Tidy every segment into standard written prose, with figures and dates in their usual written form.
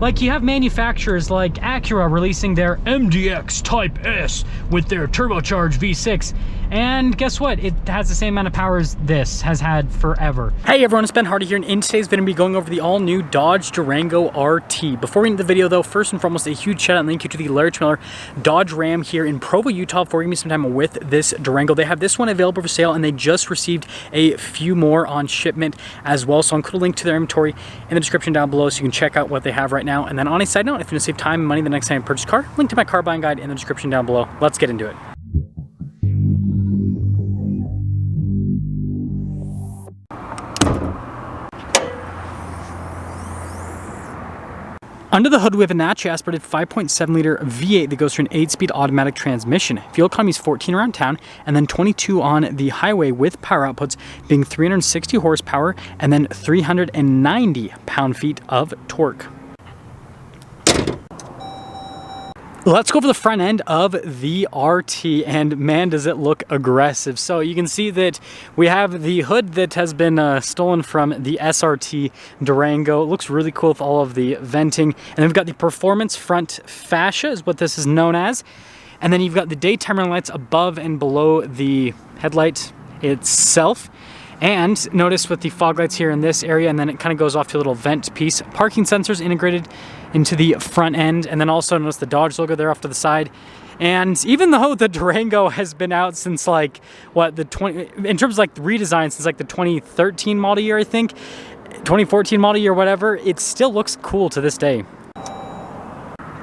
Like, you have manufacturers like Acura releasing their MDX Type S with their turbocharged V6. And guess what? It has the same amount of power as this has had forever. Hey everyone, it's Ben Hardy here, and in today's video, I'm going to be going over the all-new Dodge Durango RT. Before we get into the video though, first and foremost, a huge shout out and thank you to the Larry Miller Dodge Ram here in Provo, Utah for giving me some time with this Durango. They have this one available for sale, and they just received a few more on shipment as well. So I'll include a link to their inventory in the description down below so you can check out what they have right now. And then on a side note, if you want to save time and money the next time you purchase a car, link to my car buying guide in the description down below. Let's get into it. Under the hood, we have a naturally aspirated 5.7 liter V8 that goes through an 8-speed automatic transmission. Fuel economy is 14 around town, and then 22 on the highway, with power outputs being 360 horsepower and then 390 pound-feet of torque. Let's go over the front end of the RT, and man, does it look aggressive. So you can see that we have the hood that has been stolen from the SRT Durango. It looks really cool with all of the venting. And then we've got the performance front fascia is what this is known as. And then you've got the daytime running lights above and below the headlight itself. And notice with the fog lights here in this area, and then it kind of goes off to a little vent piece. Parking sensors integrated into the front end, and then also notice the Dodge logo there off to the side. And even though the Durango has been out since like, what, in terms of like the redesign, since like the 2013 model year, I think, 2014 model year, whatever, it still looks cool to this day.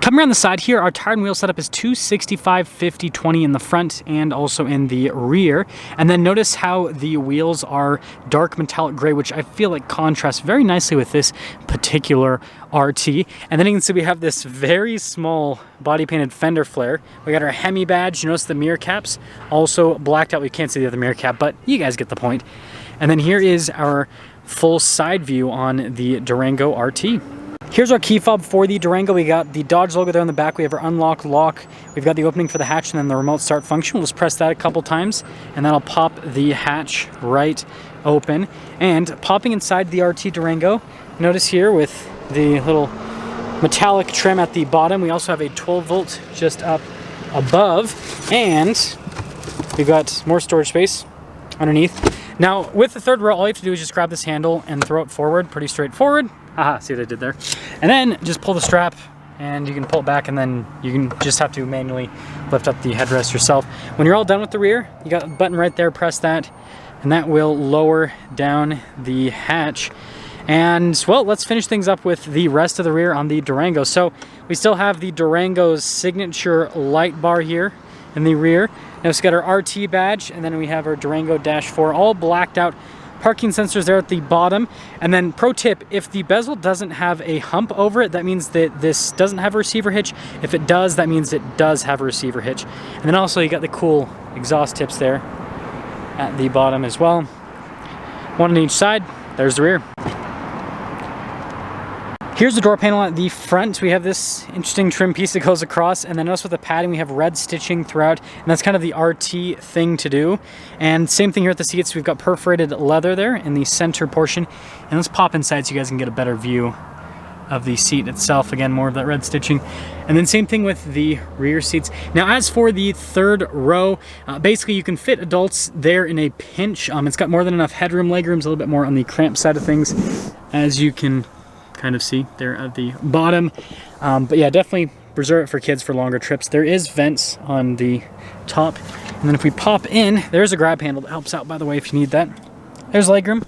Coming around the side here, our tire and wheel setup is 265, 50, 20 in the front and also in the rear. And then notice how the wheels are dark metallic gray, which I feel like contrasts very nicely with this particular RT. And then you can see we have this very small body painted fender flare. We got our Hemi badge. You notice the mirror caps also blacked out. We can't see the other mirror cap, but you guys get the point. And then here is our full side view on the Durango RT. Here's our key fob for the Durango. We got the Dodge logo there on the back. We have our unlock lock. We've got the opening for the hatch and then the remote start function. We'll just press that a couple times and that'll pop the hatch right open. And popping inside the RT Durango, notice here with the little metallic trim at the bottom, we also have a 12 volt just up above, and we've got more storage space underneath. Now with the third row, all you have to do is just grab this handle and throw it forward. Pretty straightforward. Aha, see what I did there? And then just pull the strap and you can pull it back, and then you can just have to manually lift up the headrest yourself. When you're all done with the rear, you got a button right there, press that, and that will lower down the hatch. And well, let's finish things up with the rest of the rear on the Durango. So we still have the Durango's signature light bar here in the rear. Now we've got our RT badge, and then we have our Durango Dash 4 all blacked out. Parking sensors there at the bottom. And then pro tip, if the bezel doesn't have a hump over it, that means that this doesn't have a receiver hitch. If it does, that means it does have a receiver hitch. And then also you got the cool exhaust tips there at the bottom as well. One on each side. There's the rear. Here's the door panel at the front. We have this interesting trim piece that goes across, and then notice with the padding we have red stitching throughout, and that's kind of the RT thing to do. And same thing here at the seats. We've got perforated leather there in the center portion. And let's pop inside so you guys can get a better view of the seat itself. Again, more of that red stitching. And then same thing with the rear seats. Now as for the third row, basically you can fit adults there in a pinch. It's got more than enough headroom. Legroom's a little bit more on the cramped side of things, as you can kind of see there at the bottom. But yeah, definitely reserve it for kids for longer trips. There is vents on the top. And then if we pop in, there's a grab handle that helps out, by the way, if you need that. There's legroom.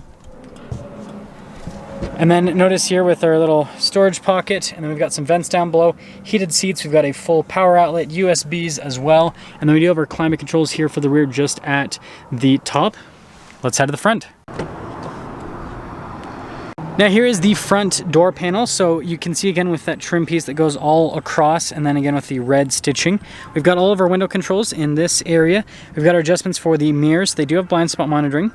And then notice here with our little storage pocket, and then we've got some vents down below, heated seats, we've got a full power outlet, USBs as well. And then we do have our climate controls here for the rear just at the top. Let's head to the front. Now here is the front door panel. So you can see again with that trim piece that goes all across, and then again with the red stitching. We've got all of our window controls in this area. We've got our adjustments for the mirrors. They do have blind spot monitoring.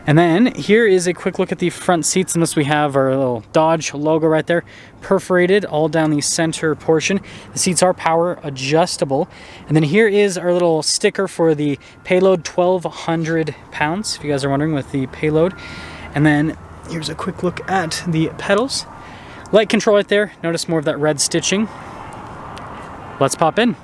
And then here is a quick look at the front seats. And this, we have our little Dodge logo right there, perforated all down the center portion. The seats are power adjustable. And then here is our little sticker for the payload, 1,200 pounds, if you guys are wondering, with the payload. And then here's a quick look at the pedals. Light control right there. Notice more of that red stitching. Let's pop in.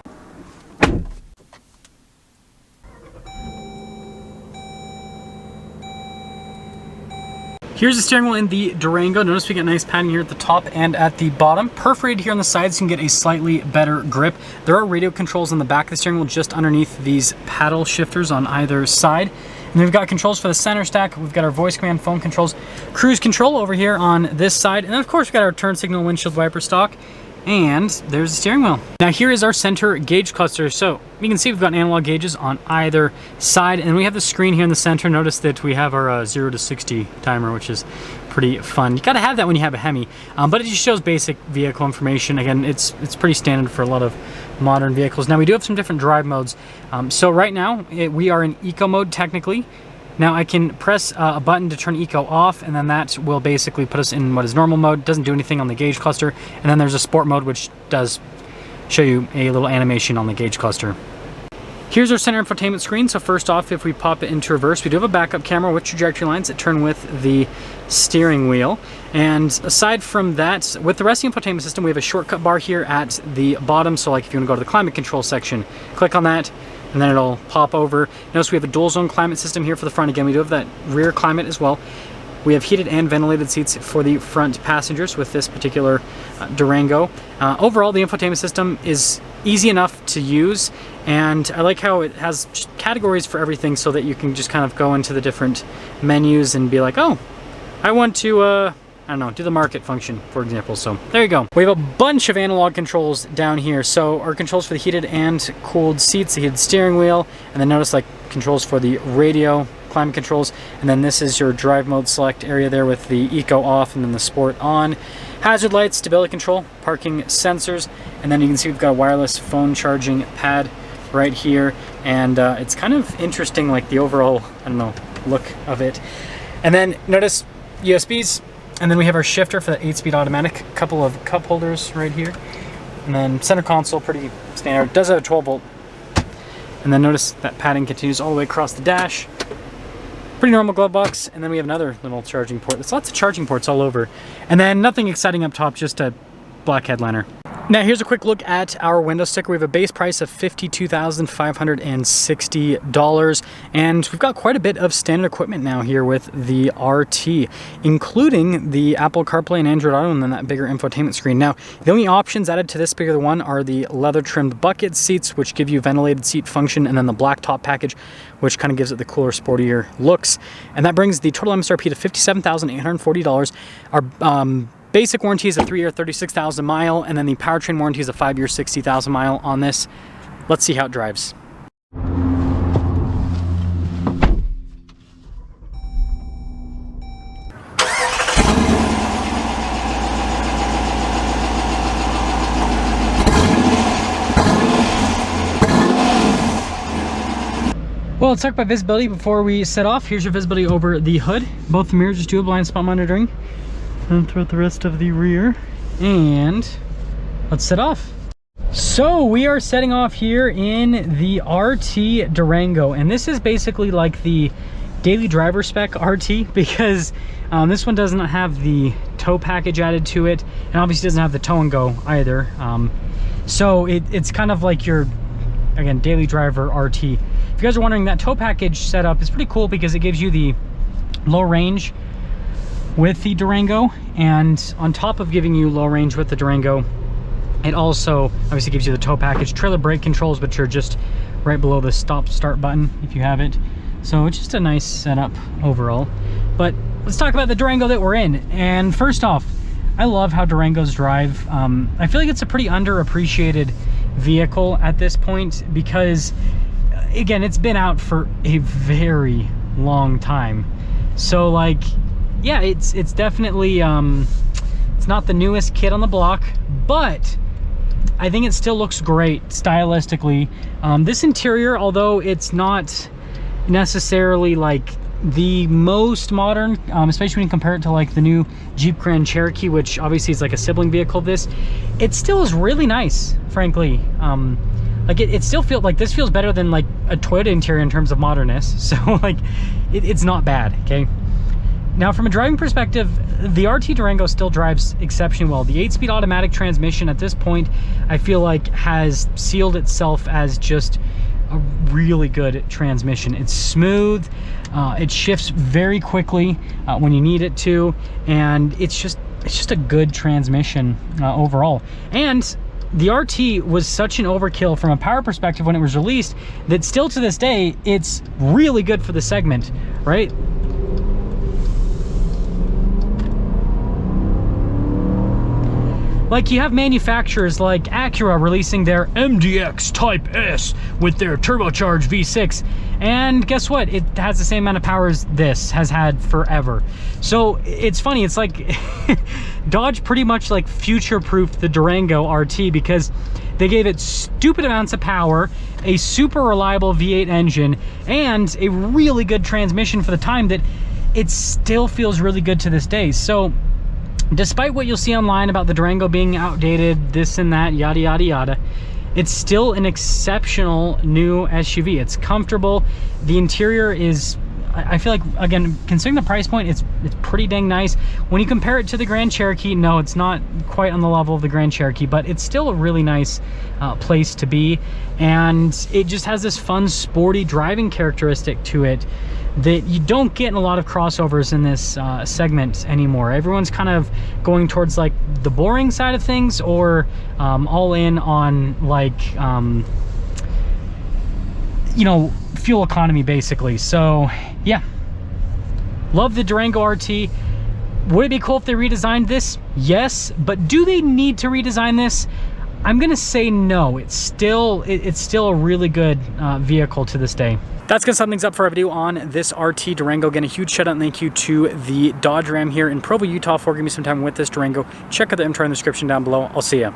Here's the steering wheel in the Durango. Notice we get nice padding here at the top and at the bottom. Perforated here on the sides, so you can get a slightly better grip. There are radio controls on the back of the steering wheel just underneath these paddle shifters on either side. And then we've got controls for the center stack. We've got our voice command phone controls, cruise control over here on this side. And then of course we've got our turn signal, windshield wiper stock. And there's the steering wheel. Now here is our center gauge cluster. So you can see we've got analog gauges on either side, and we have the screen here in the center. Notice that we have our 0 to 60 timer, which is pretty fun. You gotta have that when you have a Hemi, but it just shows basic vehicle information. Again, it's pretty standard for a lot of modern vehicles. Now we do have some different drive modes. So right now we are in eco mode technically. Now I can press a button to turn eco off, and then that will basically put us in what is normal mode. Doesn't do anything on the gauge cluster. And then there's a sport mode, which does show you a little animation on the gauge cluster. Here's our center infotainment screen. So first off, if we pop it into reverse, we do have a backup camera with trajectory lines that turn with the steering wheel. And aside from that, with the rest of the infotainment system, we have a shortcut bar here at the bottom. So like if you want to go to the climate control section, click on that, and then it'll pop over. Notice we have a dual zone climate system here for the front. Again, we do have that rear climate as well. We have heated and ventilated seats for the front passengers with this particular Durango. Overall, the infotainment system is easy enough to use, and I like how it has categories for everything so that you can just kind of go into the different menus and be like, oh, I want to I don't know, do the market function, for example. So there you go. We have a bunch of analog controls down here. So our controls for the heated and cooled seats, the heated steering wheel, and then notice like controls for the radio, climate controls, and then this is your drive mode select area there with the eco off and then the sport on. Hazard lights, stability control, parking sensors, and then you can see we've got a wireless phone charging pad right here, and it's kind of interesting, like the overall, I don't know, look of it. And then notice USBs, and then we have our shifter for the 8-speed automatic, couple of cup holders right here, and then center console, pretty standard. It does have a 12-volt, and then notice that padding continues all the way across the dash. Pretty normal glove box, and then we have another little charging port. There's lots of charging ports all over, and then nothing exciting up top, just a black headliner. Now here's a quick look at our window sticker. We have a base price of $52,560, and we've got quite a bit of standard equipment now here with the RT, including the Apple CarPlay and Android Auto, and then that bigger infotainment screen. Now, the only options added to this particular one are the leather-trimmed bucket seats, which give you ventilated seat function, and then the black top package, which kind of gives it the cooler, sportier looks. And that brings the total MSRP to $57,840. Our basic warranty is a 3-year, 36,000 mile, and then the powertrain warranty is a 5-year, 60,000 mile on this. Let's see how it drives. Well, let's talk about visibility before we set off. Here's your visibility over the hood. Both the mirrors just do a blind spot monitoring. And throughout the rest of the rear, and let's set off. So we are setting off here in the RT Durango, and this is basically like the daily driver spec RT, because this one does not have the tow package added to it, and obviously doesn't have the tow and go either. So it's kind of like your, again, daily driver RT. If you guys are wondering, that tow package setup is pretty cool because it gives you the low range with the Durango, and on top of giving you low range with the Durango, it also obviously gives you the tow package, trailer brake controls, which are just right below the stop start button if you have it. So it's just a nice setup overall. But let's talk about the Durango that we're in. And first off, I love how Durangos drive. I feel like it's a pretty underappreciated vehicle at this point because, again, it's been out for a very long time. So like, yeah, it's definitely it's not the newest kid on the block, but I think it still looks great stylistically. This interior, although it's not necessarily like the most modern, especially when you compare it to like the new Jeep Grand Cherokee, which obviously is like a sibling vehicle of this, it still is really nice, frankly. Like it still feels like this feels better than like a Toyota interior in terms of modernness. So like it's not bad, okay? Now, from a driving perspective, the RT Durango still drives exceptionally well. The 8-speed automatic transmission at this point, I feel like has sealed itself as just a really good transmission. It's smooth, it shifts very quickly when you need it to, and it's just a good transmission overall. And the RT was such an overkill from a power perspective when it was released that still to this day, it's really good for the segment, right? Like, you have manufacturers like Acura releasing their MDX Type S with their turbocharged V6, and guess what? It has the same amount of power as this has had forever. So it's funny, it's like Dodge pretty much like future-proofed the Durango RT because they gave it stupid amounts of power, a super reliable V8 engine, and a really good transmission for the time that it still feels really good to this day. So despite what you'll see online about the Durango being outdated, this and that, yada, yada, yada, it's still an exceptional new SUV. It's comfortable. The interior is, I feel like, again, considering the price point, it's pretty dang nice. When you compare it to the Grand Cherokee, no, it's not quite on the level of the Grand Cherokee, but it's still a really nice place to be. And it just has this fun, sporty driving characteristic to it that you don't get in a lot of crossovers in this segment anymore. Everyone's kind of going towards like the boring side of things, or all in on like you know, fuel economy basically. So yeah, love the Durango RT. Would it be cool if they redesigned this? Yes, but do they need to redesign this? I'm gonna say no. It's still a really good vehicle to this day. That's gonna sum things up for our video on this RT Durango. Again, a huge shout out and thank you to the Dodge Ram here in Provo, Utah for giving me some time with this Durango. Check out the info in the description down below. I'll see ya.